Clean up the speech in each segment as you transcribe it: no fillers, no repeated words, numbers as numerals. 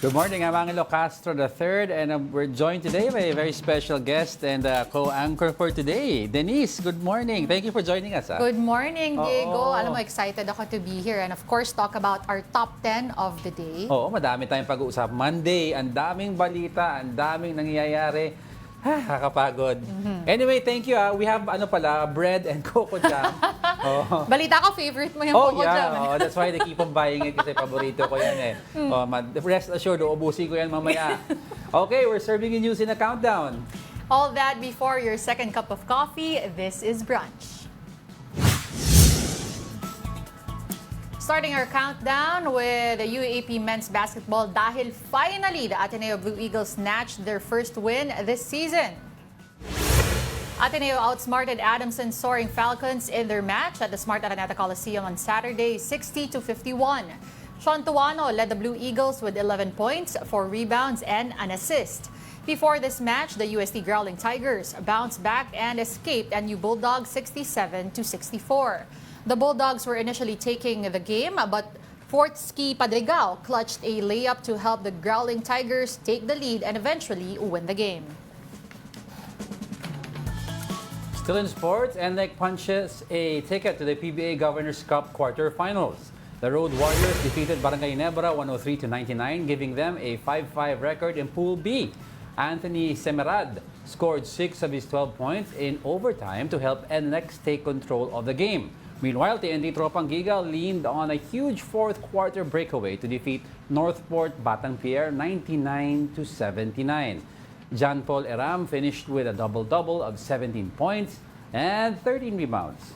Good morning, I'm Angelo Castro III, and we're joined today by a very special guest and co-anchor for today, Denise. Good morning. Thank you for joining us. Good morning, Diego. Oo. Alam mo, excited ako to be here and of course talk about our top 10 of the day. Oo, madami tayong pag-uusap. Monday, ang daming balita, ang daming nangyayari. Kakapagod. Anyway, thank you. We have bread and coco jam. Oh. Balita ko, favorite mo yung coco jam. Oh, that's why they keep on buying it kasi paborito ko yan eh. Rest assured, uubusin ko yan mamaya. Okay, we're serving you news in a countdown. All that before your second cup of coffee. This is Brunch. Starting our countdown with the UAAP men's basketball dahil finally the Ateneo Blue Eagles snatched their first win this season. Ateneo outsmarted Adamson's soaring Falcons in their match at the Smart Araneta Coliseum on Saturday, 60-51. Sean Tuano led the Blue Eagles with 11 points, 4 rebounds, and an assist. Before this match, the UST Growling Tigers bounced back and escaped NU Bulldogs 67-64. The Bulldogs were initially taking the game, but Fortski Padrigao clutched a layup to help the Growling Tigers take the lead and eventually win the game. Still in sports, NLEC punches a ticket to the PBA Governors Cup quarterfinals. The Road Warriors defeated Barangay Nebra 103-99, giving them a 5-5 record in Pool B. Anthony Semerad scored 6 of his 12 points in overtime to help NLEX take control of the game. Meanwhile, TNT Tropang Giga leaned on a huge fourth quarter breakaway to defeat Northport Batang Pier 99-79. John Paul Eram finished with a double-double of 17 points and 13 rebounds.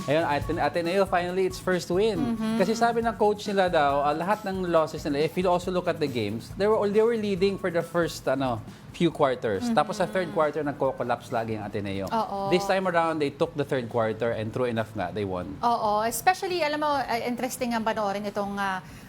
Ayun, Ateneo finally its first win. Kasi sabi ng coach nila daw, lahat ng losses nila, if you also look at the games, they were leading for the first few quarters. Tapos sa third quarter, nagko-collapse lagi ang Ateneo. This time around, they took the third quarter and true enough nga, they won. Oo, especially, alam mo, interesting ang panoorin itong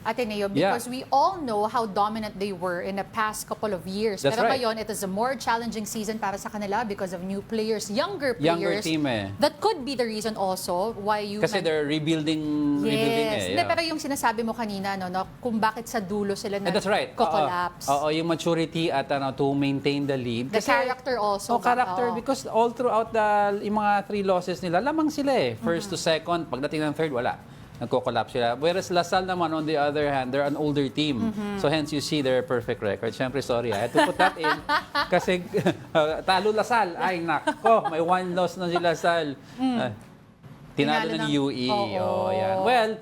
Ateneo because we all know how dominant they were in the past couple of years. That's Pero right. ngayon, it is a more challenging season para sa kanila because of new players, younger players. Younger team eh. That could be the reason also why you... Kasi they're rebuilding eh. Hindi, pero yung sinasabi mo kanina, no, kung bakit sa dulo sila na That's right. collapse. Oo, yung maturity at to maintain the lead. The character also. Character because all throughout yung mga 3 losses nila, lamang sila eh. First to second, pagdating ng third, wala. Nagko-collapse sila. Whereas Lasal naman, on the other hand, they're an older team. So hence you see their perfect record. Siyempre, sorry, I had to put that in. Kasi talo Lasal. Ay, nako, may 1 loss na si Lasal. Tinalo ng UE. Oh, yan. Well,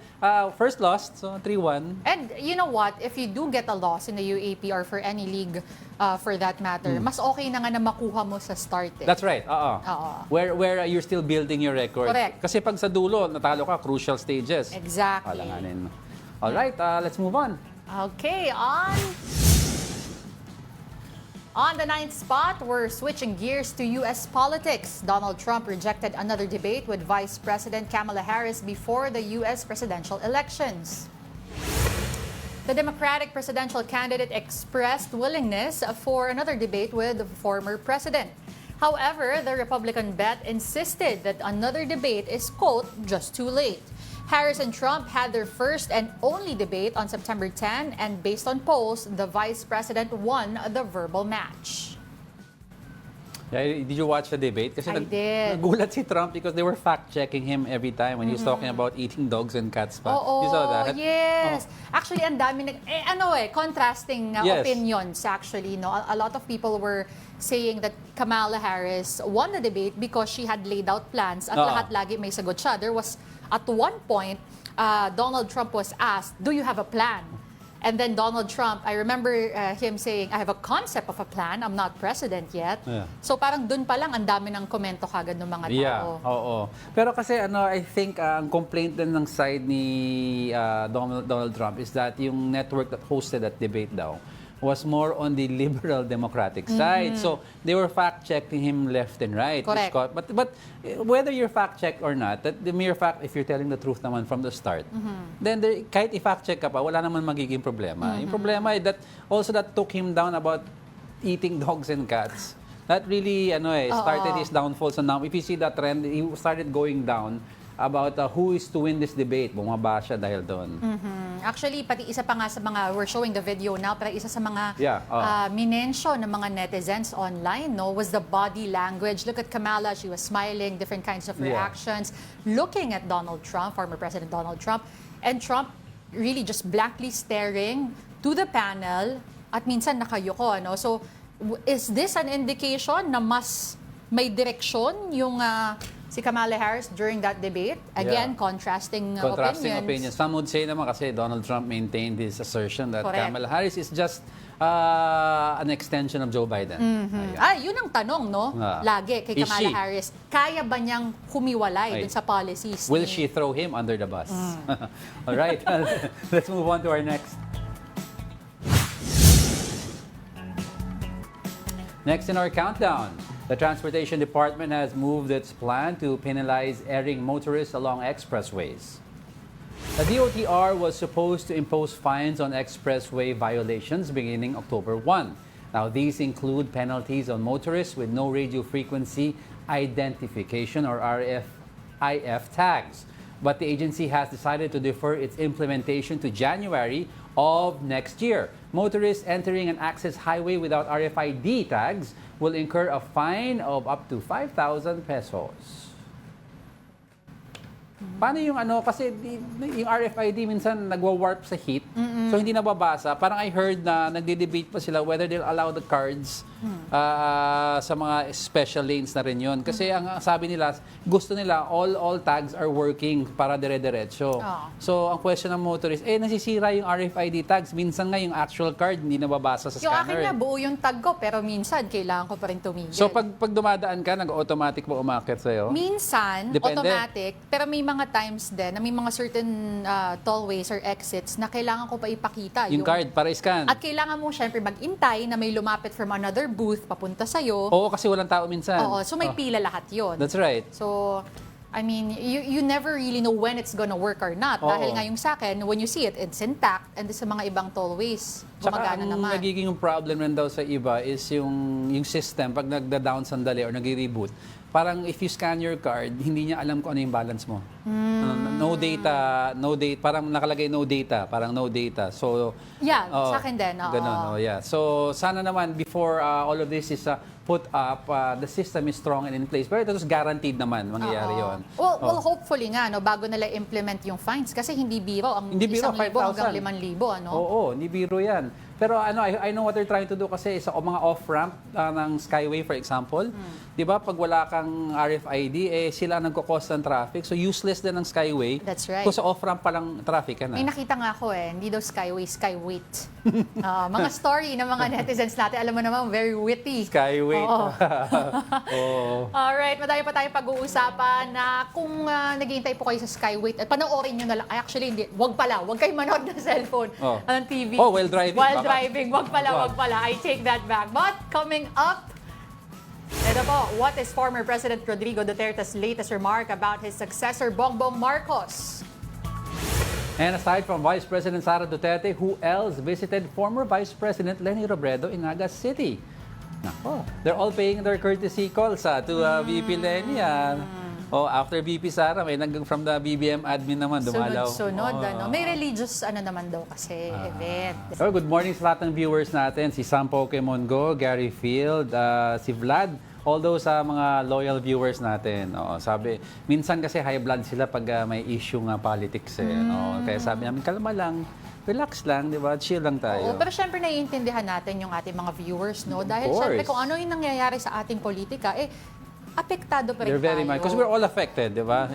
first loss, so 3-1. And you know what? If you do get a loss in the UAP or for any league for that matter, mas okay na nga na makuha mo sa start. That's right. Where you're still building your record. Correct. Kasi pag sa dulo, natalo ka, crucial stages. Exactly. Alanganin. All right, let's move on. Okay, on the 9th spot, we're switching gears to U.S. politics. Donald Trump rejected another debate with Vice President Kamala Harris before the U.S. presidential elections. The Democratic presidential candidate expressed willingness for another debate with the former president. However, the Republican bet insisted that another debate is, quote, just too late. Harris and Trump had their first and only debate on September 10, and based on polls, the vice president won the verbal match. Yeah, did you watch the debate? Kasi I did. nagulat si Trump because they were fact-checking him every time when he was talking about eating dogs and cats pa. You saw that? Yes. Actually, ang dami contrasting opinions actually. No? A lot of people were saying that Kamala Harris won the debate because she had laid out plans at lahat lagi may sagot siya. There was, at one point, Donald Trump was asked, do you have a plan? And then Donald Trump, I remember him saying, I have a concept of a plan. I'm not president yet. Yeah. So parang dun pa lang, ang dami ng komento kagad ng mga tao. Yeah, oo. Pero kasi I think ang complaint din ng side ni Donald Trump is that yung network that hosted that debate daw was more on the liberal democratic side. So they were fact-checking him left and right. Correct. But whether you're fact-checked or not, that the mere fact, if you're telling the truth naman from the start, then kahit i-fact-check ka pa, wala naman magiging problema. Yung problema ay that took him down about eating dogs and cats. That really started his downfall. So now, if you see that trend, he started going down about who is to win this debate. Bumaba siya dahil doon. Actually, pati isa pa nga sa mga, we're showing the video now, pero isa sa mga minensyon ng mga netizens online, no, was the body language. Look at Kamala, she was smiling, different kinds of reactions, looking at Donald Trump, former President Donald Trump, and Trump really just blankly staring to the panel at minsan nakayuko. No? So, is this an indication na mas may direksyon yung si Kamala Harris during that debate? Again, contrasting opinions. Some would say naman kasi Donald Trump maintained his assertion that Kamala Harris is just an extension of Joe Biden. Yun ang tanong, no? Lagi kay Kamala Harris. Kaya ba niyang humiwalay dun sa policies? Will she throw him under the bus? All right. Let's move on to our next. Next in our countdown. The Transportation Department has moved its plan to penalize erring motorists along expressways. The DOTR was supposed to impose fines on expressway violations beginning October 1. Now, these include penalties on motorists with no radio frequency identification or RFIF tags. But the agency has decided to defer its implementation to January of next year. Motorists entering an access highway without RFID tags will incur a fine of up to 5,000 pesos. Paano yung kasi yung RFID minsan nagwa-warp sa heat, so hindi nababasa. Parang I heard na nagde-debate pa sila whether they'll allow the cards sa mga special lanes na rin yun. Kasi ang sabi nila, gusto nila all tags are working para dire-diretso. So ang question ng motorist, nasisira yung RFID tags. Minsan nga yung actual card hindi nababasa sa yung scanner. Yung akin na buo yung tag ko, pero minsan kailangan ko pa rin tumigil. So pag dumadaan ka, nag-automatic ba umakyat sa'yo? Minsan, depende. Automatic, pero may mga times din na may mga certain tollways or exits na kailangan ko pa ipakita. Yung card para scan. At kailangan mo syempre mag-intay na may lumapit from another booth papunta sa'yo. Oo, kasi walang tao minsan. Oo, so may pila lahat yon. That's right. So, I mean, you never really know when it's gonna work or not. Dahil nga yung sa akin, when you see it, it's intact. And sa mga ibang tollways, gumagana naman. Tsaka ang nagiging problem rin daw sa iba is yung system, pag nagda-down sandali or nag-reboot, parang if you scan your card, hindi niya alam kung ano yung balance mo. No data, parang nakalagay no data, parang no data. So, sa akin din. Ganun, So, sana naman before all of this is put up, the system is strong and in place. Pero ito is guaranteed naman mangyayari yun. Well, hopefully nga, bago nila implement yung fines. Kasi hindi biro ang 1,000 hanggang 5,000. Oo, hindi biro yan. Pero I know what they're trying to do kasi sa mga off-ramp ng Skyway, for example, di ba, pag wala kang RFID, sila ang nagkakos ng traffic. So, useless din ang Skyway. That's right. Kung sa off-ramp pa lang traffic ka na. May nakita nga ako hindi daw Skyway, Skyweight. Mga story ng mga netizens natin, alam mo naman, very witty. Skyway. Alright, madami pa tayong pag-uusapan na kung naghihintay po kayo sa Skyway, panoorin nyo na lang. Actually, hindi. Wag kayo manood ng cellphone, ng TV. While driving. Wag pala. I take that back. But coming up, ito po, what is former President Rodrigo Duterte's latest remark about his successor, Bongbong Marcos? And aside from Vice President Sara Duterte, who else visited former Vice President Leni Robredo in Naga City? Nako, they're all paying their courtesy calls to VP Leni. After VP Sara, may from the BBM admin naman dumalaw. Sunod. May religious naman daw kasi event. Good morning sa lahat ng viewers natin. Si Sam Pokemon Go, Gary Field, si Vlad. Although sa mga loyal viewers natin, sabi, minsan kasi high blood sila pag may issue nga politics. Kaya sabi namin, kalma lang, relax lang, di ba? Chill lang tayo. Pero syempre naiintindihan natin yung ating mga viewers, no? Dahil syempre kung ano yung nangyayari sa ating politika, apektado pa rin They're very much, because we're all affected, di ba?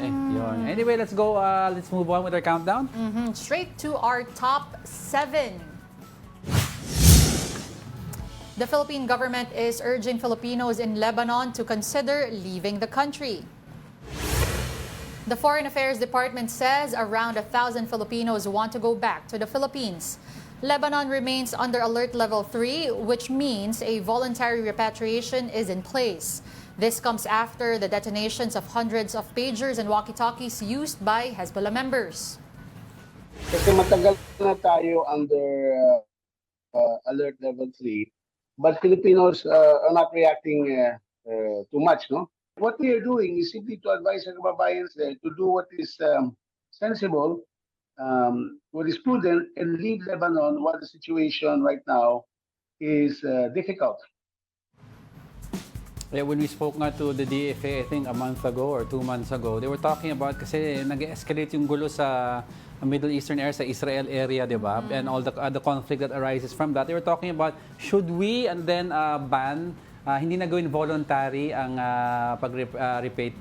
Anyway, let's move on with our countdown. Straight to our top 7. The Philippine government is urging Filipinos in Lebanon to consider leaving the country. The Foreign Affairs Department says around 1,000 Filipinos want to go back to the Philippines. Lebanon remains under Alert Level 3, which means a voluntary repatriation is in place. This comes after the detonations of hundreds of pagers and walkie-talkies used by Hezbollah members. Kasi matagal na tayo under Alert Level 3, but Filipinos are not reacting too much, no? what we are doing is simply to advise our kababayans there to do what is sensible, what is prudent, and leave Lebanon what the situation right now is difficult. Yeah, when we spoke nga to the DFA, I think a month ago or 2 months ago, they were talking about kasi nag-escalate yung gulo sa Middle Eastern area, sa Israel area, di ba? And all the conflict that arises from that. They were talking about, should we and then ban, hindi na gawin voluntary ang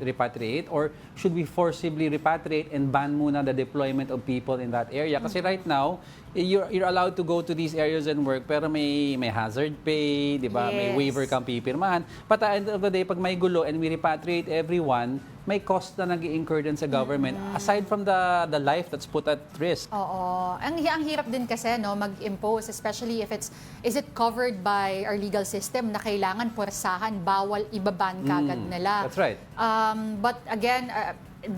repatriate, or should we forcibly repatriate and ban muna the deployment of people in that area? Kasi right now, you're allowed to go to these areas and work, pero may hazard pay, di ba? May Yes. waiver kang pipirmahan. But at the end of the day, pag may gulo and we repatriate everyone, may cost na nag-i-incur din sa government, aside from the life that's put at risk. Oo. Ang hirap din kasi no, mag-impose, especially if is it covered by our legal system na kailangan pwersahan, bawal ibaban kagad nila. That's right. But again,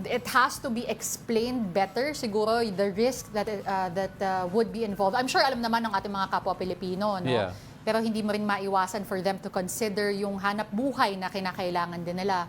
it has to be explained better siguro the risk that would be involved. I'm sure alam naman ng ating mga kapwa Pilipino, no? Yeah. Pero hindi mo rin maiwasan for them to consider yung hanap buhay na kinakailangan din nila.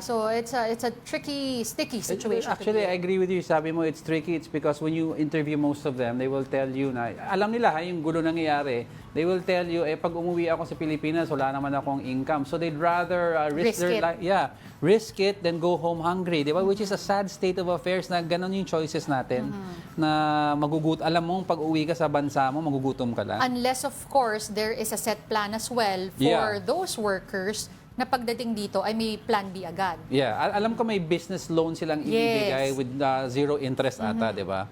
So it's a tricky, sticky situation. Actually, I agree with you. Sabi mo, it's tricky. It's because when you interview most of them, they will tell you na, alam nila yung gulo nangyayari. They will tell you, pag umuwi ako sa Pilipinas, wala naman akong income. So they'd rather risk their life. Yeah, risk it than go home hungry. Diba? Which is a sad state of affairs na ganun yung choices natin. Na alam mong pag uwi ka sa bansa mo, magugutom ka lang. Unless, of course, there is a set plan as well for those workers na pagdating dito ay may plan B agad. Yeah, alam ko may business loan silang ibibigay with zero interest ata, di ba?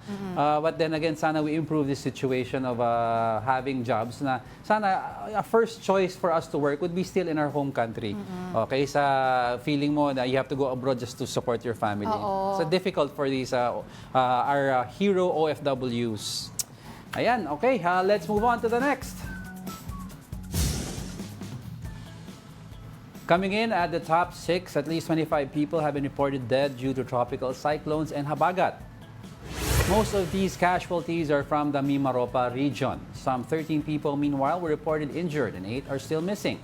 But then again, sana we improve the situation of having jobs na sana a first choice for us to work would be still in our home country. Okay, sa feeling mo na you have to go abroad just to support your family. So difficult for these our hero OFWs. Ayan, okay, let's move on to the next. Coming in at the top 6, at least 25 people have been reported dead due to tropical cyclones and habagat. Most of these casualties are from the Mimaropa region. Some 13 people, meanwhile, were reported injured and 8 are still missing.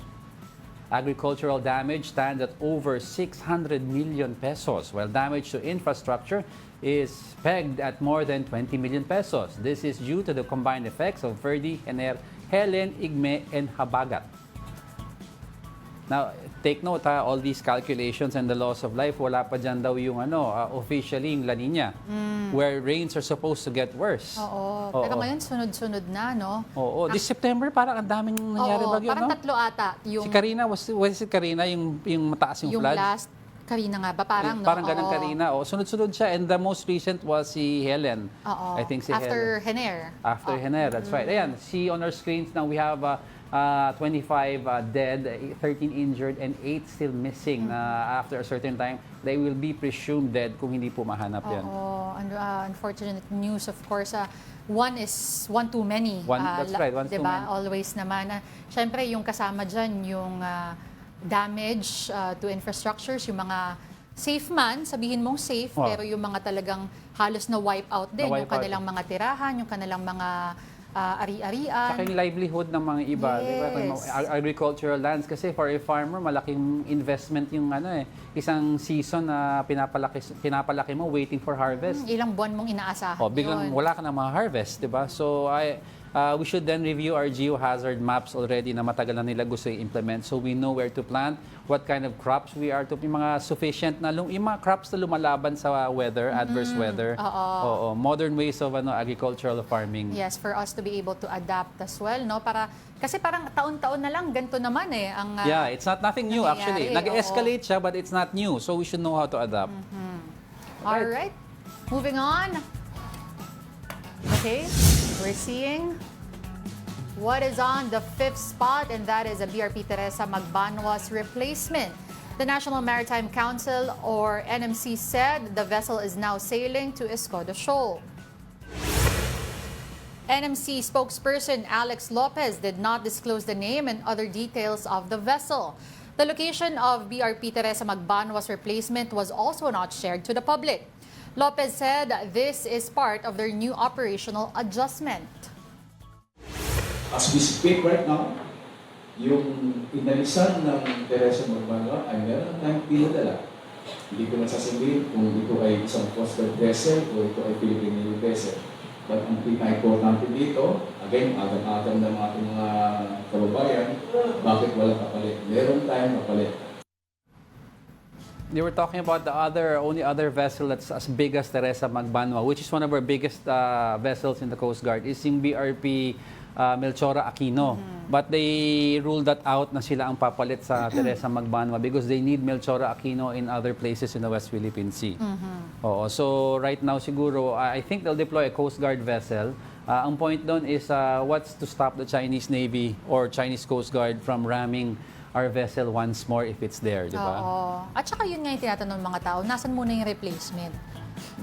Agricultural damage stands at over 600 million pesos, while damage to infrastructure is pegged at more than 20 million pesos. This is due to the combined effects of Verdi, Helen, Igme, and habagat. Now, take note all these calculations and the loss of life, wala pa dyan daw yung officially yung La Nina, where rains are supposed to get worse. Pero ngayon, sunod-sunod na, no? This September, parang ang daming nangyari bagyo, parang no? tatlo ata. Yung, si Karina, was it Karina yung mataas yung flood? Yung last, Karina nga ba? Parang, no? Parang ganun Karina. Sunod-sunod siya. And the most recent was si Helen. I think si After Helen. Hener. After Hener, that's right. Ayan, see on our screens now, we have 25 dead, 13 injured, and 8 still missing. After a certain time, they will be presumed dead kung hindi po mahanap yan. Unfortunate news, of course. One too many. That's right, one too many. Always naman. Siyempre, yung kasama dyan, yung damage to infrastructures, yung mga safe man, sabihin mong safe, pero yung mga talagang halos na wipe out din, yung kanilang mga tirahan, yung kanilang mga ari-arian. Saka yung livelihood ng mga iba, diba? Agricultural lands. Kasi for a farmer, malaking investment yung isang season na pinapalaki mo waiting for harvest. Ilang buwan mong inaasahan biglang wala ka na mga harvest, diba? So, we should then review our geohazard maps already na matagal na nila gusto i-implement, so we know where to plant, what kind of crops we are to, yung mga sufficient na yung mga crops na lumalaban sa weather, adverse weather. Modern ways of agricultural farming. Yes, for us to be able to adapt as well, no? Kasi parang taon-taon na lang ganito naman ang it's not nothing new actually. Nag-escalate siya, but it's not new, so we should know how to adapt. All right. Moving on. Okay. We're seeing what is on the 5th spot, and that is a BRP Teresa Magbanwa's replacement. The National Maritime Council, or NMC, said the vessel is now sailing to Escoda Shoal. NMC spokesperson Alex Lopez did not disclose the name and other details of the vessel. The location of BRP Teresa Magbanwa's replacement was also not shared to the public. Lopez said this is part of their new operational adjustment. As we speak right now, yung inalisan ng Teresa Magbanwa ay meron tayong pinadala. Hindi ko nasasabihin kung ito ay isang Coast Guard vessel o ito ay Philippine Navy vessel. But ang pinaka-importante dito, again, agam-agam ng ating mga kababayan, bakit walang kapalit? Meron tayong kapalit. They were talking about the only other vessel that's as big as Teresa Magbanwa, which is one of our biggest vessels in the Coast Guard, is yung BRP Melchora Aquino. But they ruled that out na sila ang papalit sa Teresa Magbanwa because they need Melchora Aquino in other places in the West Philippine Sea. Oo, so right now siguro, I think they'll deploy a Coast Guard vessel. Ang point doon is what's to stop the Chinese Navy or Chinese Coast Guard from ramming our vessel once more if it's there, di ba? Oo. At saka yun nga yung tinatanong ng mga tao, nasan muna yung replacement?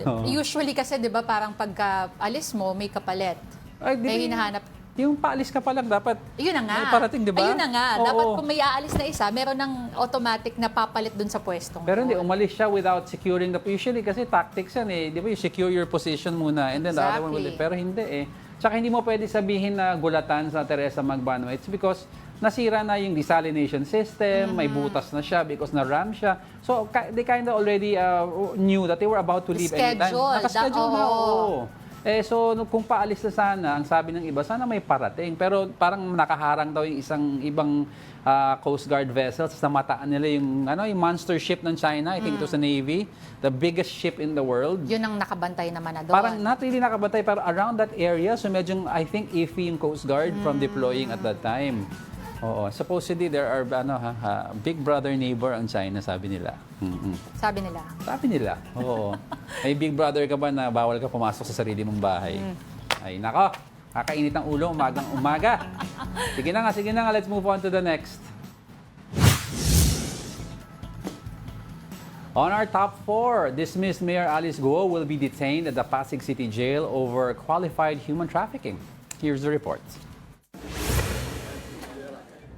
Oo. Usually kasi, di ba, parang pagka alis mo, may kapalit. Ay, di May ba hinahanap. yung paalis ka pa lang dapat Yun na nga. may parating, di ba? Ayun na nga. Oo. Dapat kung may aalis na isa, meron ng automatic na papalit dun sa pwestong. Pero hindi, yun. umalis siya without securing the... Usually kasi tactics yan eh. Di ba? You secure your position muna and then the other one will... Exactly. Pero hindi eh. Tsaka hindi mo pwede sabihin na gulatan sa Teresa Magbanwa. It's because nasira na yung desalination system, may butas na siya because na-ram siya. So, they kind of already knew that they were about to leave anytime. Scheduled. Nakaschedule na, Oo. oo. So, kung paalis na sana, ang sabi ng iba, sana may parating. Pero parang nakaharang daw yung isang ibang Coast Guard vessels. Namataan nila yung monster ship ng China. I think it was the Navy. The biggest ship in the world. Yun ang nakabantay naman na doon. Parang not really nakabantay, pero around that area. So medyo, I think, iffy yung Coast Guard from deploying at that time. Oo. Supposedly, there are big brother neighbor ang China, sabi nila. Sabi nila. Sabi nila. Oo. May big brother ka ba na bawal ka pumasok sa sarili mong bahay? Ay, nako. Kakainit ang ulo umagang umaga. Sige na nga. Let's move on to the next. On our top 4, dismissed Mayor Alice Guo will be detained at the Pasig City Jail over qualified human trafficking. Here's the report.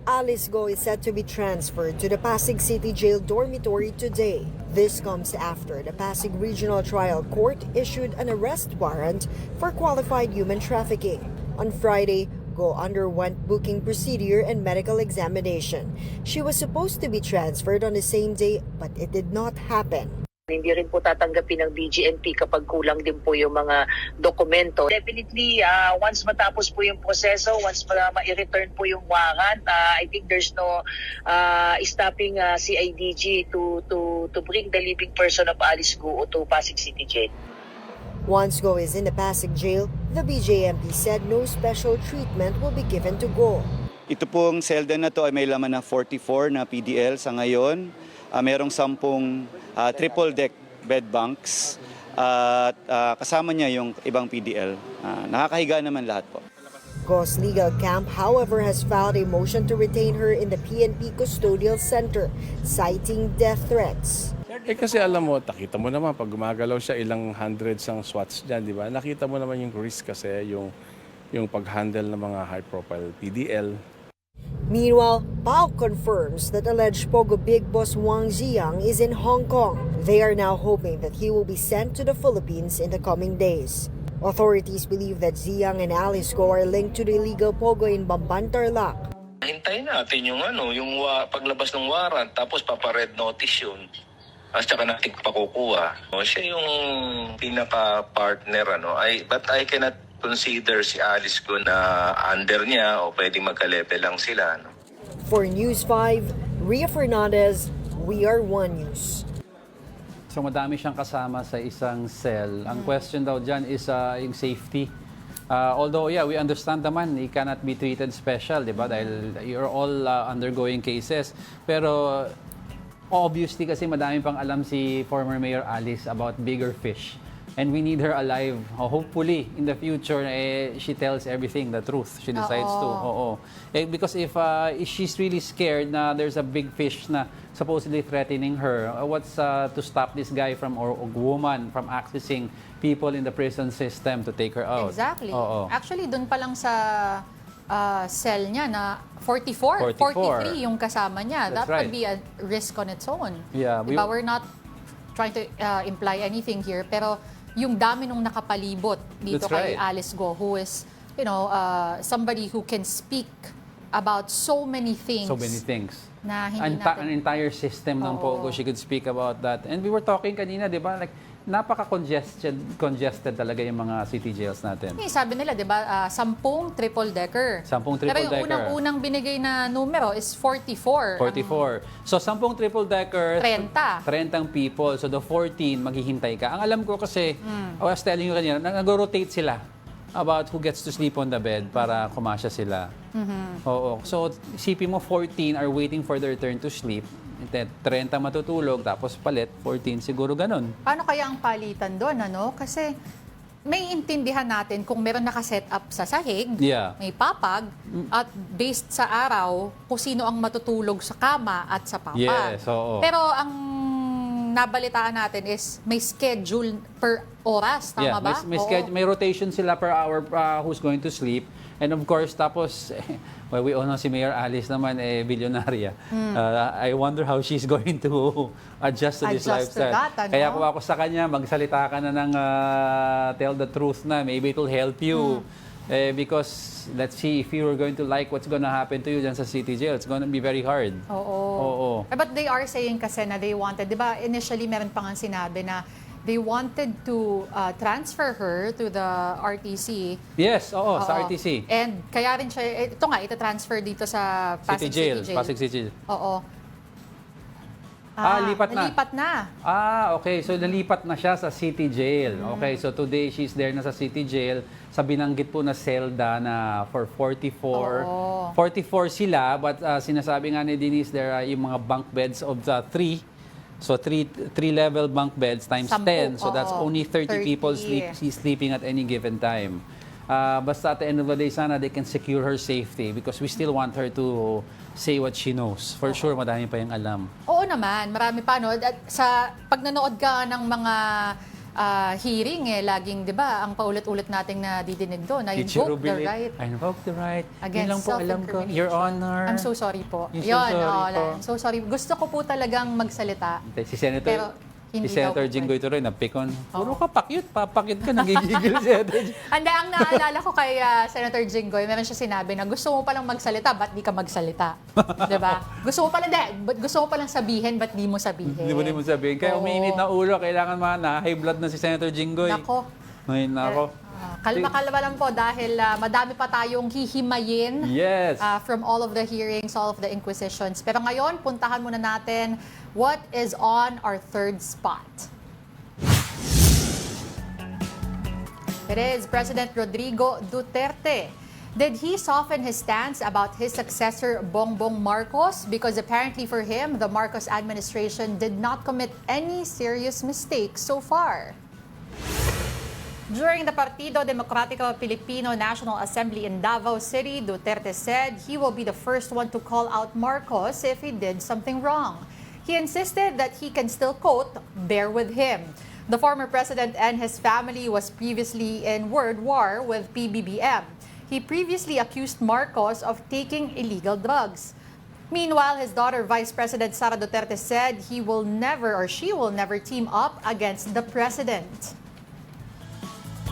Alice Go is set to be transferred to the Pasig City Jail dormitory today. This comes after the Pasig Regional Trial Court issued an arrest warrant for qualified human trafficking. On Friday, Go underwent booking procedure and medical examination. She was supposed to be transferred on the same day, but it did not happen. Hindi rin po tatanggapin ng DGNP kapag kulang din po yung mga dokumento. Definitely, once matapos po yung proseso, once ma-return po yung warrant, I think there's no stopping CIDG to bring the living person of Alice Guo to Pasig City Jail. Once Go is in the Pasig Jail, the BJMP said no special treatment will be given to Go. Ito pong selda na to ay may laman ng 44 na PDL sa ngayon. Merong 10 triple deck bed bunks at kasama niya yung ibang PDL. Nakakahiga naman lahat po. Go's legal camp, however, has filed a motion to retain her in the PNP Custodial Center, citing death threats. Kasi alam mo, nakita mo naman, pag gumagalaw siya, ilang hundreds ang SWATs dyan, di ba? Nakita mo naman yung risk kasi, yung pag-handle ng mga high-profile PDL. Meanwhile, PAOK confirms that alleged Pogo Big Boss Wang Ziyang is in Hong Kong. They are now hoping that he will be sent to the Philippines in the coming days. Authorities believe that Ziyang and Alice Go are linked to the illegal Pogo in Bamban, Tarlac. Hintayin natin yung paglabas ng warrant, tapos papa-red notice yun. At saka natin pakukuha. Siya yung pinaka-partner, but I cannot consider si Alice ko na under niya o pwedeng magka-level lang sila. For News 5, Ria Fernandez, We Are One News. So madami siyang kasama sa isang cell. Ang question daw dyan is yung safety. Although, yeah, we understand naman, he cannot be treated special, di ba? Dahil you're all undergoing cases. Pero obviously kasi madami pang alam si former Mayor Alice about bigger fish. And we need her alive. Hopefully, in the future, she tells everything, the truth. She decides to. Oo. Because if she's really scared na there's a big fish na supposedly threatening her, what's to stop this guy from or woman from accessing people in the prison system to take her out? Exactly. Oo. Actually, dun pa lang sa cell niya na 43 yung kasama niya. That's That right. would be a risk on its own. Yeah, Diba? We're not trying to imply anything here, pero yung dami nung nakapalibot dito That's kay right. Alice Go, who is, somebody who can speak about so many things. So many things. Na hindi natin... An entire system ng Pogo, she could speak about that. And we were talking kanina, di ba? Like, napaka-congested talaga yung mga city jails natin. Sabi nila, di ba, 10 triple-decker. 10 triple-decker. Pero yung unang binigay na numero is 44. 44. So, 10 triple-decker. 30. 30 people. So, the 14, maghihintay ka. Ang alam ko kasi, I was telling you kanina, nag-rotate sila about who gets to sleep on the bed para kumasya sila. Oo. So, isipin mo, 14 are waiting for their turn to sleep. 30 matutulog, tapos palit, 14 siguro ganun. Paano kaya ang palitan doon, ano? Kasi may intindihan natin kung meron nakaset up sa sahig, may papag, at based sa araw, kung sino ang matutulog sa kama at sa papag. Yes, oo. Pero ang nabalitaan natin is may schedule per oras, tama ba? May rotation sila per hour who's going to sleep. And of course, tapos, well, we all know si Mayor Alice naman, bilyonarya. I wonder how she's going to adjust to this lifestyle. Kaya kung ako sa kanya, magsalita ka na ng tell the truth na. Maybe it will help you. Because let's see, if you were going to like what's gonna happen to you dyan sa city jail, it's gonna be very hard. Oo. But they are saying kasi na they wanted, di ba, initially meron pa nga sinabi na they wanted to transfer her to the RTC. Yes, sa RTC. And kaya rin siya, ito nga, ita-transfer dito sa Pasig City Jail. Pasig City Jail. Oo. Lipat na. Nalipat na. Okay. So, nalipat na siya sa City Jail. Okay, so today, she's there na sa City Jail. Sa binanggit po na selda na for 44. 44 sila, but sinasabi nga ni Denise, there are yung mga bunk beds of the 3. So, 3-level bunk beds times 10. So, that's only 30 people sleeping at any given time. Basta at the end of the day, sana they can secure her safety because we still want her to say what she knows. For sure, madami pa yung alam. Oo naman, marami pa. No? At sa pag nanood ka ng mga hearing, laging, di ba, ang paulit-ulit nating nadidinig doon, na invoke the right. I invoke the right. Against yun lang po alam ko. Your Honor. I'm so sorry po. I'm so sorry. Gusto ko po talagang magsalita. Si Senator, pero hindi si Senator Jinggoy Tuloy, napikon. Puro ka papakit ka, nagigigil si Senator Jinggoy. Ang naalala ko kay Senator Jinggoy, meron siya sinabi na gusto mo palang magsalita, ba't di ka magsalita? Diba? Gusto mo palang sabihin, ba't di mo sabihin? Hindi mo sabihin. Kaya umiinit na ulo, kailangan high blood na si Senator Jinggoy. Nako. Ay, nako. Kalma lang po dahil madami pa tayong hihimayin from all of the hearings, all of the inquisitions. Pero ngayon, puntahan muna natin what is on our third spot. It is President Rodrigo Duterte. Did he soften his stance about his successor, Bongbong Marcos? Because apparently for him, the Marcos administration did not commit any serious mistakes so far. During the Partido Demokratiko Pilipino National Assembly in Davao City, Duterte said he will be the first one to call out Marcos if he did something wrong. He insisted that he can still, quote, bear with him. The former president and his family was previously in word war with PBBM. He previously accused Marcos of taking illegal drugs. Meanwhile, his daughter, Vice President Sara Duterte, said she will never team up against the president.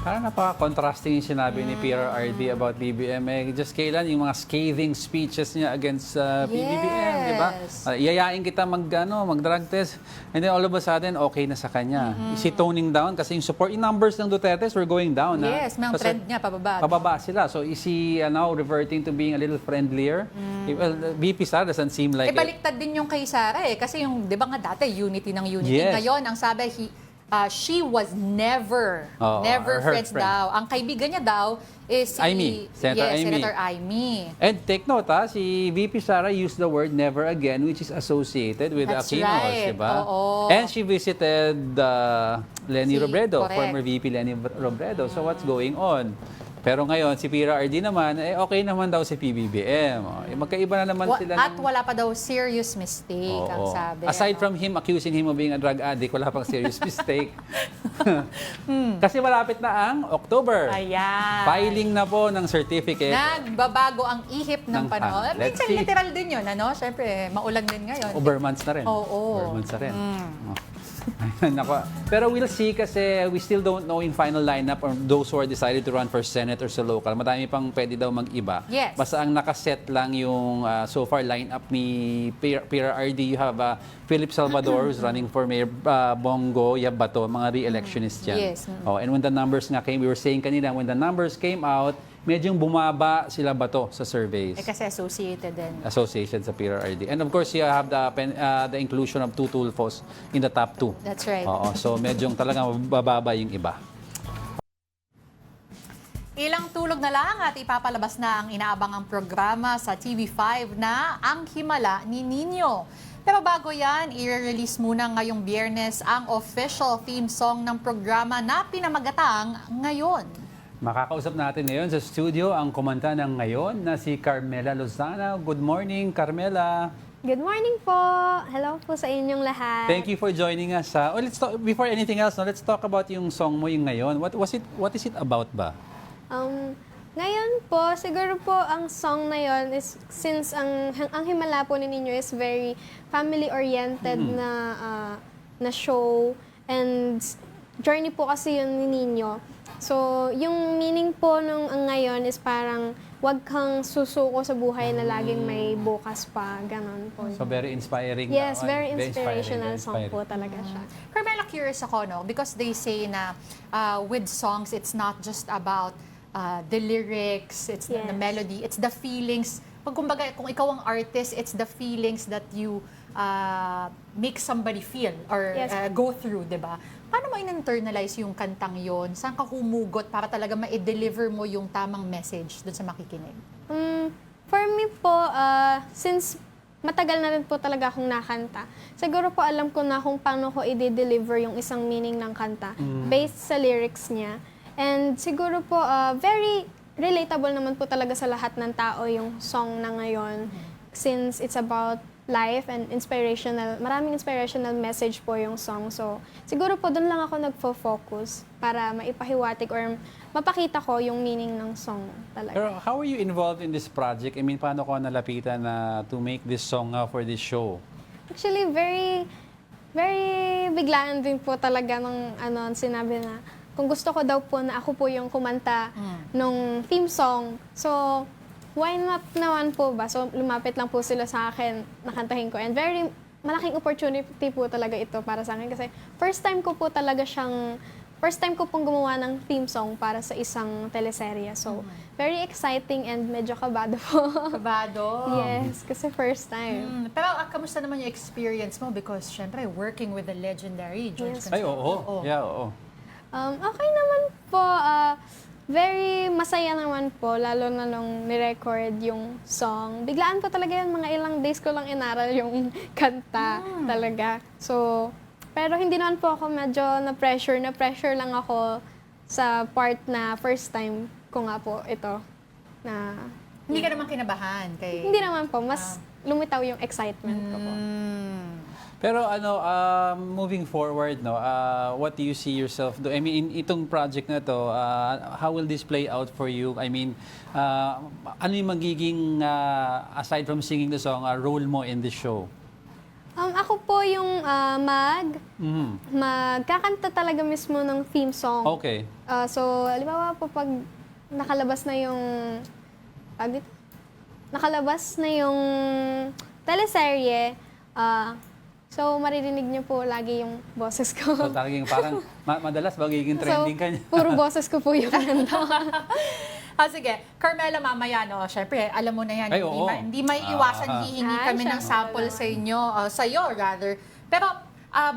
Parang napaka-contrasting yung sinabi ni PRRD about BBM. Just kailan yung mga scathing speeches niya against PBBM, di ba? Yayain kita mag-drug test. And then all of a sudden, okay na sa kanya. Is he toning down? Kasi yung support, yung numbers ng Duterte were going down. Yes, may trend niya, pababa. Pababa sila. So is he now reverting to being a little friendlier? Well, VP Sara doesn't seem like baliktad din yung kay Sara Kasi yung, di ba nga dati, unity ng unity. Ngayon, ang sabi, she was never friends daw. Ang kaibigan niya daw is si Senator Aimee. And take note, si VP Sara used the word never again, which is associated with Aquinos, diba? And she visited Lenny Robredo, former VP Lenny Robredo. So what's going on? Pero ngayon, si PRRD naman, okay naman daw si PBBM. Magkaiba na naman sila. At wala pa daw serious mistake, ang sabi. Aside from him accusing him of being a drug addict, wala pang serious mistake. Kasi malapit na ang October. Ayan. Filing na po ng certificate. Nagbabago ang ihip ng panahon. Minsan literal din yun, Siyempre, maulan din ngayon. Over months na rin. Oo. Over months na rin. Nako. Pero we'll see kasi we still don't know in final lineup or those who are decided to run for Senate or sa local. Madami pang pwede daw mag-iba. Yes. Basta ang nakaset lang yung so far lineup ni PRRD. You have Philip Salvador who's running for Mayor, Bongo Yabato, mga re-electionists yan. Yes. Oh, and when the numbers nga came, we were saying kanina, when the numbers came out, medyo bumaba sila Bato sa surveys. Kasi associated din. Association sa PRRD. And of course, you have the inclusion of two Tulfos in the top 2. That's right. Oo, so medyo talagang bababa yung iba. Ilang tulog na lang at ipapalabas na ang inaabangang programa sa TV5 na Ang Himala ni Nino. Pero bago yan, i-release muna ngayong Biyernes ang official theme song ng programa na pinamagatang Ngayon. Makakausap natin ngayon sa studio ang kumanta ng ngayon na si Carmela Lozana. Good morning, Carmela. Good morning po. Hello po sa inyong lahat. Thank you for joining us. Let's talk, before anything else, let's talk about yung song mo yung ngayon. What is it about ba? Ngayon po, siguro po ang song na yon is since ang Himala po ni Nino is very family-oriented na show and journey po kasi yun ni Nino. So, yung meaning po nung ang ngayon is parang wag kang susuko sa buhay na laging may bukas pa, ganon po. So, very inspiring. Yes, very Very inspirational inspiring. song po talaga siya. Carmela, curious ako, no? Because they say na with songs, it's not just about the lyrics, it's the Yes. melody, it's the feelings. Kumbaga, kung ikaw ang artist, it's the feelings that you make somebody feel or Yes. go through, di ba? Paano mo in-internalize yung kantang yon? Saan ka humugot para talaga ma-deliver mo yung tamang message dun sa makikinig? For me po, since matagal na rin po talaga akong nakanta, siguro po alam ko na kung paano ko i-deliver yung isang meaning ng kanta based sa lyrics niya. And siguro po, very relatable naman po talaga sa lahat ng tao yung song na ngayon since it's about life and inspirational. Maraming inspirational message po yung song. So, siguro po doon lang ako nagfo-focus para maipahiwatig or mapakita ko yung meaning ng song talaga. Pero how are you involved in this project? I mean, paano ko nalapitan na to make this song for this show? Actually, very biglaan din po talaga ng sinabi na kung gusto ko daw po na ako po yung kumanta nung theme song. So, why not naman po ba? So, lumapit lang po sila sa akin, nakantahin ko. And very malaking opportunity po talaga ito para sa akin kasi first time ko pong gumawa ng theme song para sa isang teleserye. So, very exciting and medyo kabado po. Kabado? Yes, kasi first time. Pero kamusta naman yung experience mo? Because, syempre, working with the legendary George Yes. Ay, oo. Oo. Yeah, oo. Okay naman po. Very masaya naman po, lalo na nung nirecord yung song. Biglaan po talaga yun, mga ilang days ko lang inaral yung kanta talaga. So, pero hindi naman po ako medyo na-pressure lang ako sa part na first time ko nga po ito. Na, Hindi ka naman kinabahan kay... hindi naman po, mas lumitaw yung excitement ko po. Pero moving forward, no, what do you see yourself do? I mean, itong project na to, how will this play out for you? I mean, ano yung magiging, aside from singing the song, role mo in this show? Ako po yung magkakanta talaga mismo ng theme song. Okay. So, halimbawa po pag nakalabas na yung teleserye, so maririnig niyo po lagi yung boses ko. So, talagang parang madalas magiging trending ka niya. Puro boses ko po yung kanta. Sige. Carmela, mamaya, no? Siyempre, alam mo na yan. Ay, oo. Hindi may iwasan, hihingi Ay, kami ng syempre sample wala. sa inyo, sa'yo, rather. Pero,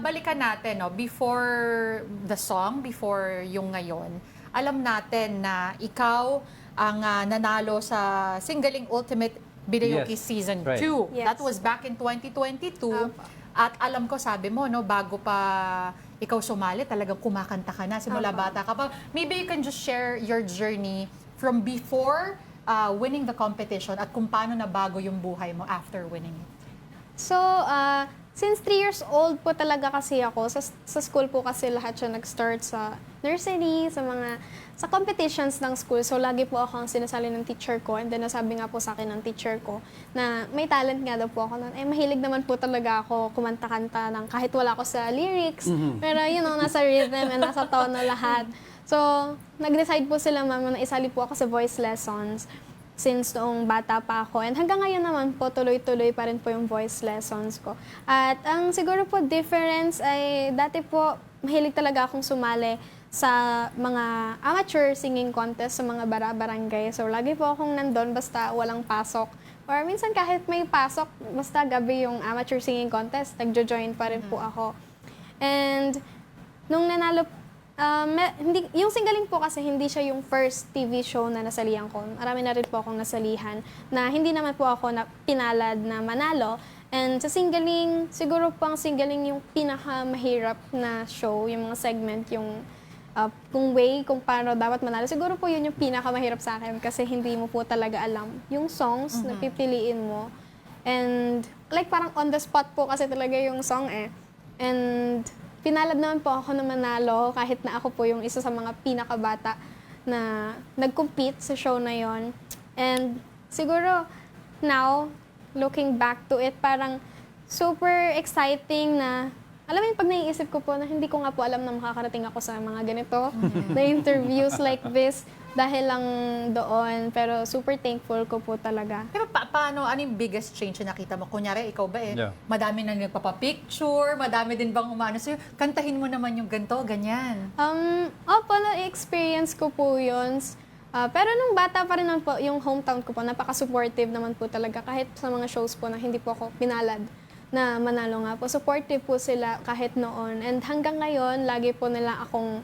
balikan natin, no? Before the song, before yung ngayon, alam natin na ikaw ang nanalo sa Singling Ultimate Videoke Yes, Season right. 2. Yes. That was back in 2022. Apa. At alam ko, sabi mo, no, bago pa ikaw sumali, talagang kumakanta ka na, simula bata ka pa. Maybe you can just share your journey from before winning the competition at kung paano nabago yung buhay mo after winning it. So, since 3 years old po talaga kasi ako, sa school po kasi lahat siya nag-start sa nursery, sa mga sa competitions ng school. So, lagi po ako ang sinasali ng teacher ko. And then, nasabi nga po sa akin ng teacher ko na may talent nga daw po ako nun. Mahilig naman po talaga ako kumanta-kanta ng kahit wala ako sa lyrics. Pero, nasa rhythm and nasa tono lahat. So, nag-decide po sila, mama, na isali po ako sa voice lessons since noong bata pa ako. And hanggang ngayon naman po, tuloy-tuloy pa rin po yung voice lessons ko. At ang siguro po difference ay dati po, mahilig talaga akong sumali sa mga amateur singing contest sa mga barangay. So, lagi po akong nandun basta walang pasok. Or minsan kahit may pasok, basta gabi yung amateur singing contest, nagjo-join pa rin po ako. And nung nanalo, yung Singaling po kasi hindi siya yung first TV show na nasalihan ko. Marami na rin po akong nasalihan na hindi naman po ako pinalad na manalo. And sa Singaling, siguro po ang Singaling yung pinakamahirap na show, yung mga segment, yung kung paano dapat manalo. Siguro po yun yung pinakamahirap sa akin kasi hindi mo po talaga alam yung songs na pipiliin mo. And like parang on the spot po kasi talaga yung song And pinalad naman po ako na manalo kahit na ako po yung isa sa mga pinakabata na nag-compete sa show na yon. And siguro now, looking back to it, parang super exciting na alam mo yung pag naiisip ko po na hindi ko nga po alam na makakarating ako sa mga ganito, na interviews like this dahil lang doon. Pero super thankful ko po talaga. Pero paano, ano yung biggest change na nakita mo? Kunyari, ikaw ba madami na nagpapapicture, madami din bang umano sa'yo? Kantahin mo naman yung ganito, ganyan. Opo, na-experience ko po yun. Pero nung bata pa rin po, yung hometown ko po, napaka-supportive naman po talaga. Kahit sa mga shows po na hindi po ako pinalad na manalo nga po. Supportive po sila kahit noon. And hanggang ngayon, lagi po nila akong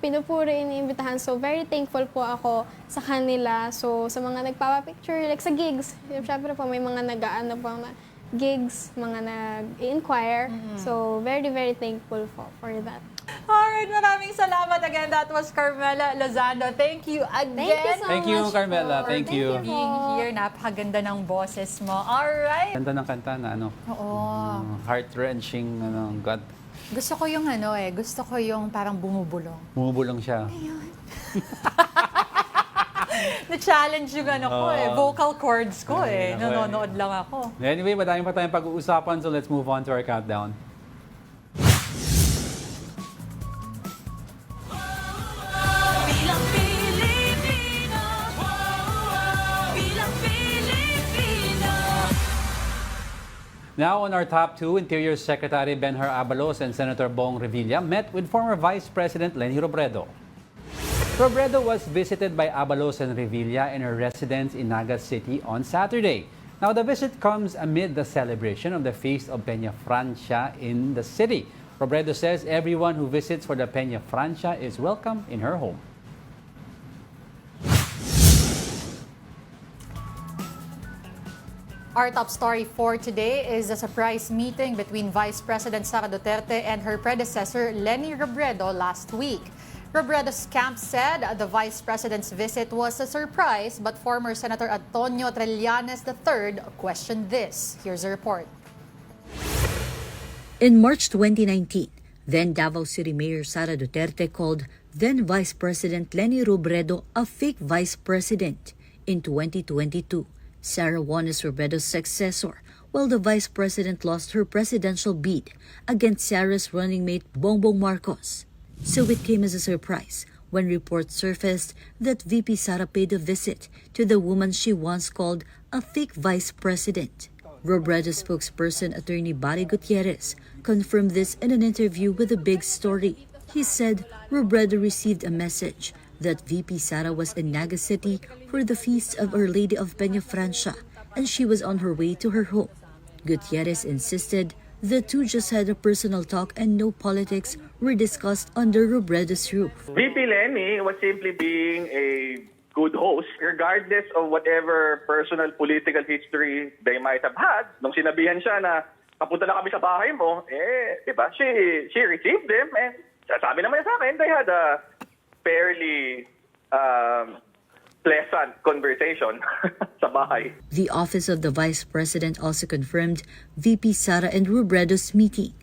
pinupuri, iniimbitahan. So, very thankful po ako sa kanila. So, sa mga nagpapapicture, like sa gigs. Siyempre po, may mga nag-aano po na gigs, mga nag-inquire. So, very, very thankful po for that. Alright, maraming salamat again. That was Carmela Lozano. Thank you again. Thank you so Thank you, much Carmela. po. Thank you. Being here, napakaganda ng boses mo. Alright. Kanta ng kanta na Oo. heart-wrenching, gut. Gusto ko yung gusto ko yung parang bumubulong. Bumubulong siya. Na-challenge yung ko vocal cords ko Ay, nako, Nanonood lang ako. Anyway, madami pa tayong pag-uusapan, so let's move on to our countdown. Now on our top two, Interior Secretary Benhur Abalos and Senator Bong Revilla met with former Vice President Leni Robredo. Robredo was visited by Abalos and Revilla in her residence in Naga City on Saturday. Now the visit comes amid the celebration of the Feast of Peña Francia in the city. Robredo says everyone who visits for the Peña Francia is welcome in her home. Our top story for today is a surprise meeting between Vice President Sara Duterte and her predecessor Leni Robredo last week. Robredo's camp said the Vice President's visit was a surprise, but former Senator Antonio Trillanes III questioned this. Here's a report. In March 2019, then Davao City Mayor Sara Duterte called then Vice President Leni Robredo a fake Vice President. In 2022, Sara won as Robredo's successor, while the Vice President lost her presidential bid against Sara's running mate Bongbong Marcos. So it came as a surprise when reports surfaced that VP Sara paid a visit to the woman she once called a fake Vice President. Robredo spokesperson Attorney Barry Gutierrez confirmed this in an interview with The Big Story. He said Robredo received a message that VP Sara was in Naga City for the feast of Our Lady of Peña Francia and she was on her way to her home. Gutierrez insisted the two just had a personal talk and no politics were discussed under Robredo's roof. VP Leni was simply being a good host regardless of whatever personal political history they might have had. Nung sinabihan siya na kapunta na kami sa bahay mo, diba, she received them and sabi naman niya sa akin, they had a fairly pleasant conversation sa bahay. The office of the Vice President also confirmed VP Sara and Robredo's meeting.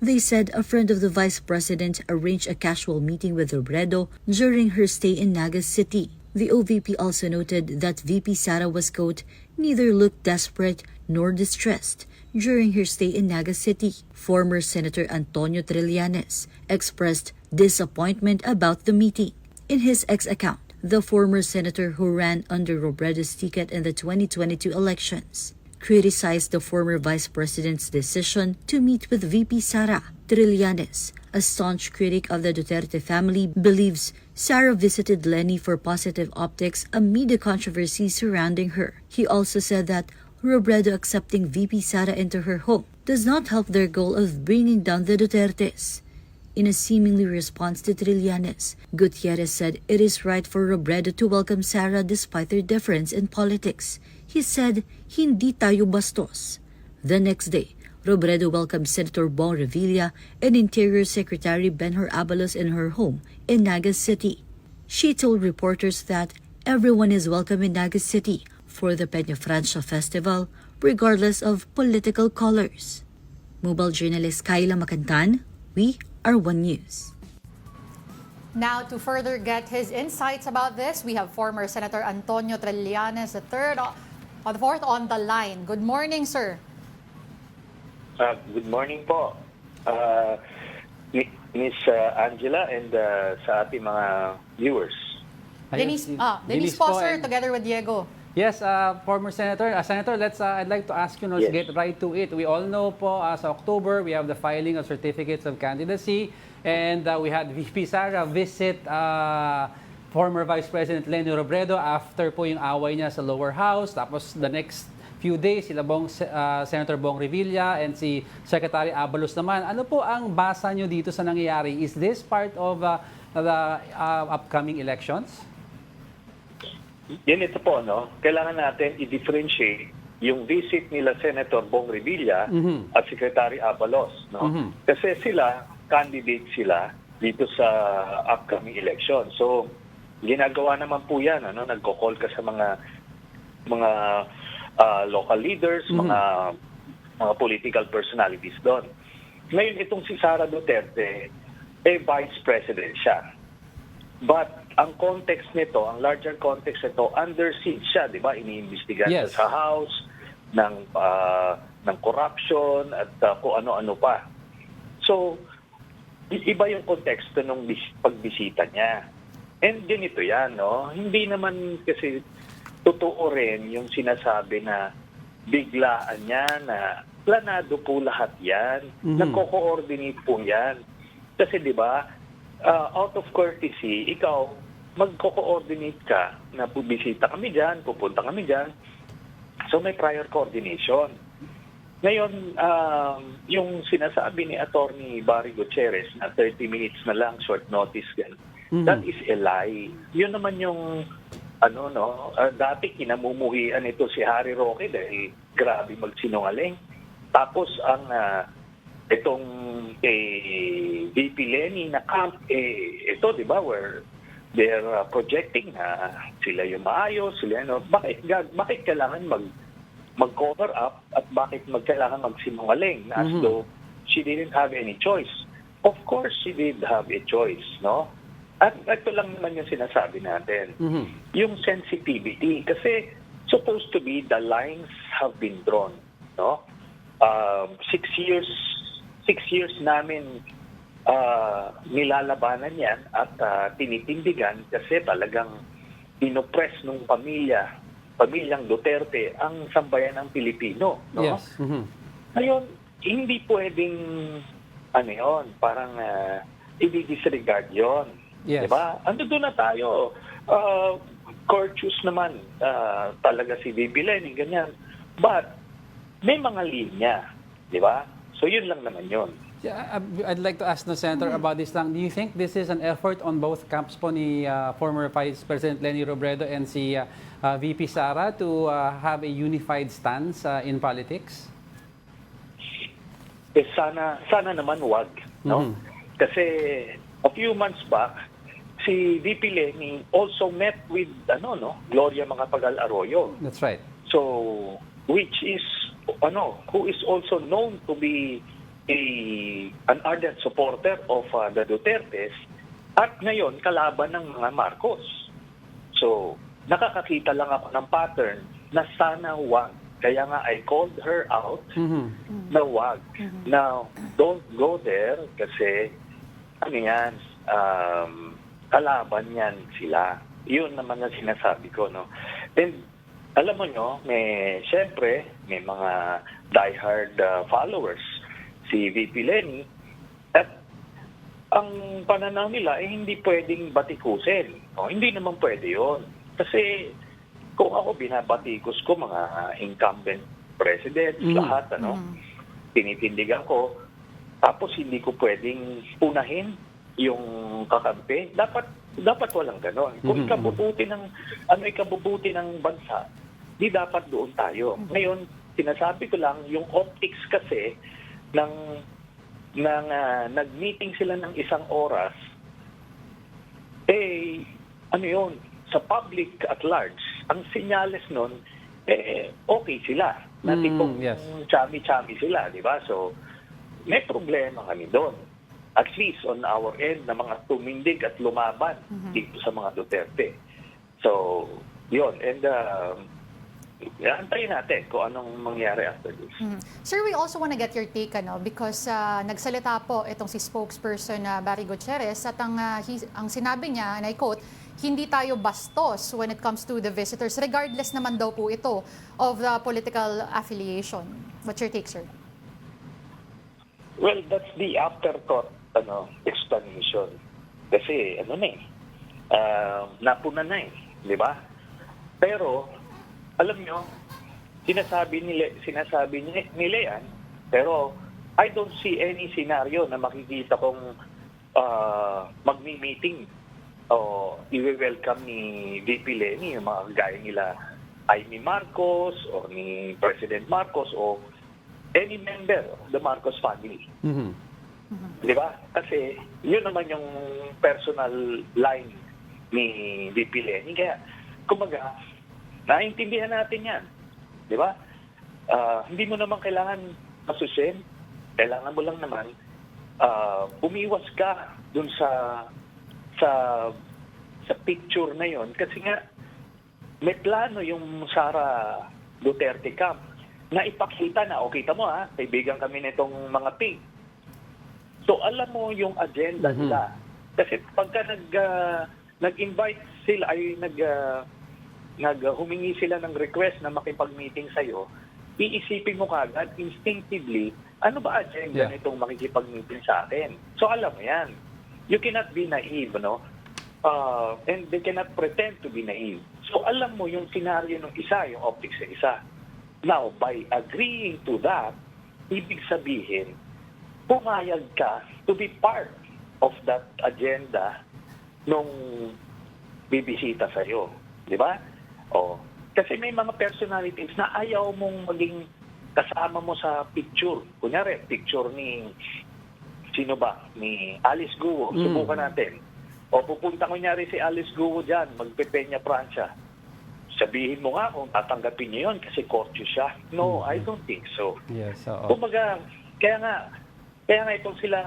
They said a friend of the vice president arranged a casual meeting with Robredo during her stay in Naga City. The OVP also noted that VP Sara was, quote, neither looked desperate nor distressed during her stay in Naga City. Former Senator Antonio Trillanes expressed disappointment about the meeting. In his X account, the former senator who ran under Robredo's ticket in the 2022 elections criticized the former vice president's decision to meet with VP Sara. Trillanes, a staunch critic of the Duterte family, believes Sara visited Lenny for positive optics amid the controversy surrounding her. He also said that Robredo accepting VP Sara into her home does not help their goal of bringing down the Dutertes. In a seemingly response to Trillanes, Gutierrez said it is right for Robredo to welcome Sara despite their difference in politics. He said, hindi tayo bastos. The next day, Robredo welcomed Senator Bong Revilla and Interior Secretary Benhur Abalos in her home in Naga City. She told reporters that everyone is welcome in Naga City for the Peña Francia Festival, regardless of political colors. Mobile journalist Kayla Macantan, we are One News. Now, to further get his insights about this, we have former Senator Antonio Trillanes the fourth on the line. Good morning, sir. Good morning po, Miss Angela and sa ating mga viewers. Denise po, sir, together with Diego. Yes, former Senator. Senator, I'd like to ask you, let's get right to it. We all know po, sa October, we have the filing of certificates of candidacy, and we had VP Sara visit former Vice President Leni Robredo after po yung away niya sa lower house. Tapos the next few days, Senator Bong Revilla and si Secretary Abalos naman. Ano po ang basa nyo dito sa nangyayari? Is this part of the upcoming elections? Yan ito po, no? Kailangan natin i-differentiate yung visit nila Senator Bong Revilla at Secretary Abalos, no? Kasi candidate sila dito sa upcoming election. So, ginagawa naman po yan, ano? Nagko-call ka sa mga local leaders, mga political personalities doon. Ngayon, itong si Sara Duterte, vice president siya. But ang context nito, ang larger context nito, under siege siya, di ba? Iniimbestigahan siya sa House ng corruption at kung ano-ano pa. So, iba yung konteksto ng pagbisita niya. And ganito yan, no? Hindi naman kasi totoo rin yung sinasabi na biglaan niya, na planado po lahat yan. Nagko-coordinate po yan. Kasi di ba, out of courtesy, ikaw, magko-coordinate ka na bibisita kami dyan, pupunta kami dyan. So may prior coordination. Ngayon, yung sinasabi ni Attorney Barry Gutierrez na 30 minutes na lang, short notice yan, that is a lie. Yun naman yung dati kinamumuhian ito si Harry Roque dahil grabe magsinungaling. Tapos ang itong VP Lenny na camp, ito, di ba, where they're projecting na sila yung maayos, sila bakit kailangan mag-cover up at bakit kailangan magsinungaling as though she didn't have any choice. Of course, she did have a choice, no? At ito lang naman yung sinasabi natin. Yung sensitivity, kasi supposed to be the lines have been drawn, no? 6 years namin nilalabanan yan at tinitindigan kasi talagang inopress nung pamilyang Duterte ang sambayan ng Pilipino, no? Yes. Ngayon, hindi pwedeng parang i-disregard yon. Yes. Diba? Doon na tayo. Courteous naman talaga si VP Lenny, ganyan. But may mga linya, di ba? So yun lang naman yun. Yeah, I'd like to ask the Senator about this lang. Do you think this is an effort on both camps po ni former Vice President Leni Robredo and si VP Sara to have a unified stance in politics? Sana naman wag, no? Kasi a few months back, si VP Lenny also met with Gloria Macapagal Arroyo. That's right. So which is who is also known to be an ardent supporter of the Dutertes at ngayon kalaban ng mga Marcos. So, nakakakita lang ako ng pattern na sana wag. Kaya nga I called her out na wag. Now, don't go there kasi ano yan, kalaban yan sila. Yun naman ang sinasabi ko, no? And alam mo nyo, syempre, may mga diehard followers si VP Lenny at ang pananaw nila hindi pwedeng batikusin. No? Hindi naman pwede yon. Kasi kung ako binabatikos ko mga incumbent presidents, lahat, tinitindigan ko, tapos hindi ko pwedeng punahin yung kakampi. Dapat walang ganon. Kung ikabubuti ng bansa, di dapat doon tayo. Ngayon, sinasabi ko lang, yung optics kasi ng nag-meeting sila ng 1 oras, ano yun, sa public at large, ang senyales nun, okay sila. Natipong chami-chami sila, di ba? So, may problema kami doon. At least on our end na mga tumindig at lumaban dito sa mga Duterte. So, yun. And antayin natin kung anong mangyari after this. Sir, we also want to get your take, because nagsalita po itong si spokesperson na Barry Gutierrez at ang sinabi niya, and I quote, hindi tayo bastos when it comes to the visitors, regardless naman daw po ito of the political affiliation. What's your take, sir? Well, that's the afterthought explanation. Kasi, napuna na di ba? Pero, alam nyo, sinasabi nila yan, pero I don't see any scenario na makikita kong magmi-meeting o i-welcome ni VP Lenny, yung mga gaya nila Amy Marcos o ni President Marcos o any member of the Marcos family. Di ba? Kasi yun naman yung personal line ni VP Lenny. Kaya, kumaga, naiintindihan natin yan. Di ba? Hindi mo naman kailangan masusin. Kailangan mo lang naman umiwas ka dun sa picture na yon. Kasi nga, may plano yung Sara Duterte camp na ipakita na, kita mo kaibigan kami nitong mga pig. So, alam mo yung agenda nila. Kasi pagka nag-invite sila, humingi sila ng request na makipag-meeting sa'yo, iisipin mo kagad, instinctively, ano ba agenda nitong makikipag-meeting sa atin? So, alam mo yan. You cannot be naive, and they cannot pretend to be naive. So, alam mo yung scenario ng isa, yung optics sa isa. Now, by agreeing to that, ibig sabihin, pumayag ka to be part of that agenda nung bibisita sa'yo. Di ba? Kasi may mga personalities na ayaw mong maging kasama mo sa picture. Kunyari, picture ni sino ba? Ni Alice Guo. Subukan natin. O pupunta kunyari si Alice Guo dyan, magpepenya Pransya. Sabihin mo nga kung tatanggapin niyo yun kasi courteous siya. No, I don't think so. Yes, Kumbaga, kaya nga itong sila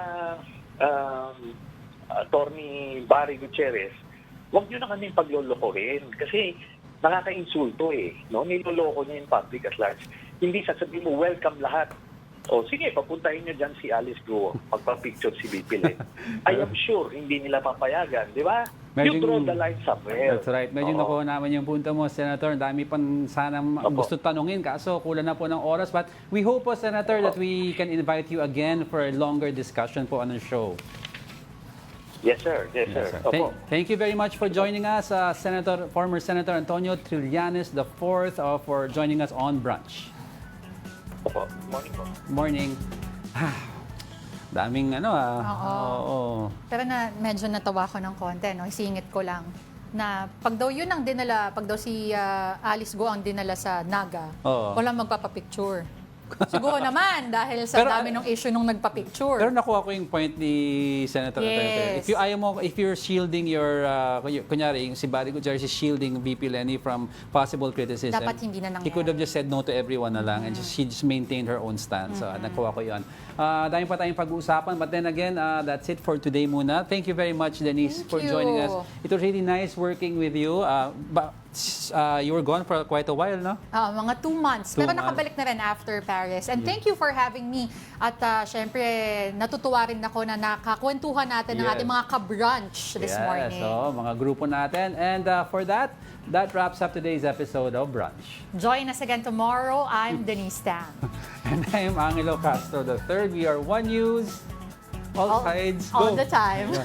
Attorney Barry Gutierrez, huwag nyo na kaming paglolokohin kasi nakaka-insulto niloloko niya yung public at large. Hindi sasabihin mo, welcome lahat. O sige, papuntahin nyo dyan si Alice Guo, magpa-picture si VP Lenny. I am sure hindi nila papayagan, di ba? You draw the line somewhere. That's right. Medyo nakuha naman yung punto mo, Senator. Dami pang sanang gusto tanungin, kaso kulang na po ng oras. But we hope po, Senator, that we can invite you again for a longer discussion po on the show. Yes, sir. Yes, sir. Thank you very much for joining us, former Senator Antonio Trillanes IV, for joining us on Brunch. Morning po. Morning. Daming Oo. Pero medyo natawa ko ng konti, isingit ko lang. Na pag daw yun ang dinala, pag daw si Alice Guo ang dinala sa Naga, walang magpapapicture. Siguro naman, dahil sa Pero, dami ng issue nung nagpa-picture. Pero nakuha ko yung point ni Senator Duterte. Yes. If you're shielding your, kunyari, yung si Barry Gutierrez is shielding VP Lenny from possible criticism. Dapat hindi na nangyari. He could have just said no to everyone na lang and she just maintained her own stance. So, nakuha ko yun. Dami pa tayong pag-uusapan. But then again, that's it for today muna. Thank you very much, Denise, for joining us. It was really nice working with you. You were gone for quite a while, no? Mga 2 months. Pero nakabalik na rin after Paris. And thank you for having me. At syempre, natutuwa rin ako na nakakwentuhan natin ng ating mga ka-brunch this morning. So, mga grupo natin. And for that wraps up today's episode of Brunch. Join us again tomorrow. I'm Denise Tam. And I'm Angelo Castro III. We are One News. All sides go. All the time.